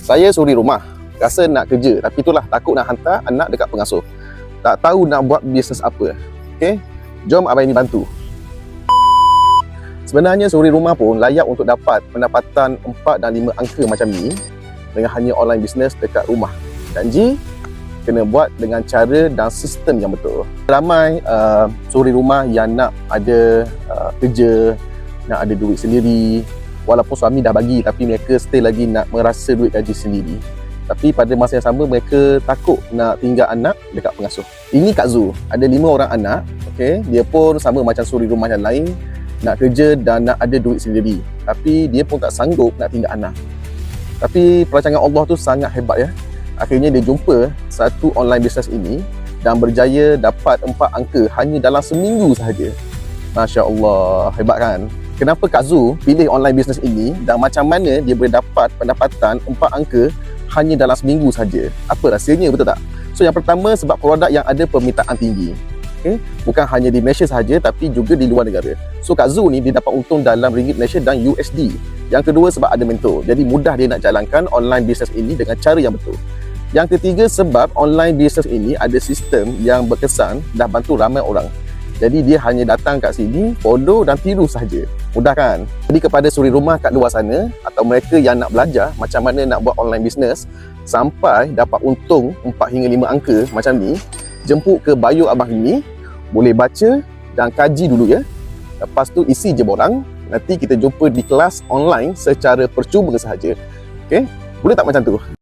Saya suri rumah, rasa nak kerja, tapi itulah takut nak hantar anak dekat pengasuh. Tak tahu nak buat bisnes apa. Okey, jom abang ini bantu. Sebenarnya suri rumah pun layak untuk dapat pendapatan 4 dan 5 angka macam ni dengan hanya online bisnes dekat rumah. Janji kena buat dengan cara dan sistem yang betul. Ramai suri rumah yang nak ada kerja, nak ada duit sendiri. Walaupun suami dah bagi, tapi mereka still lagi nak merasa duit gaji sendiri. Tapi pada masa yang sama, mereka takut nak tinggal anak dekat pengasuh. Ini Kak Zu, ada 5 orang anak. Okay? Dia pun sama macam suri rumah yang lain, nak kerja dan nak ada duit sendiri. Tapi dia pun tak sanggup nak tinggal anak. Tapi perancangan Allah tu sangat hebat ya. Akhirnya dia jumpa satu online business ini dan berjaya dapat 4 angka hanya dalam seminggu sahaja. Masya Allah, hebat kan? Kenapa Kak Zu pilih online business ini dan macam mana dia boleh dapat pendapatan 4 angka hanya dalam seminggu saja? Apa rahsianya, betul tak? So yang pertama, sebab produk yang ada permintaan tinggi. Okay? Bukan hanya di Malaysia sahaja tapi juga di luar negara. So Kak Zu ni dia dapat untung dalam ringgit Malaysia dan USD. Yang kedua, sebab ada mentor. Jadi mudah dia nak jalankan online business ini dengan cara yang betul. Yang ketiga, sebab online business ini ada sistem yang berkesan dah bantu ramai orang. Jadi dia hanya datang kat sini, follow dan tiru sahaja. Mudah kan? Jadi kepada suri rumah kat luar sana atau mereka yang nak belajar macam mana nak buat online business sampai dapat untung 4 hingga 5 angka macam ni, jemput ke bio abang ini, boleh baca dan kaji dulu ya. Lepas tu isi je borang, nanti kita jumpa di kelas online secara percuma sahaja. Okey? Boleh tak macam tu?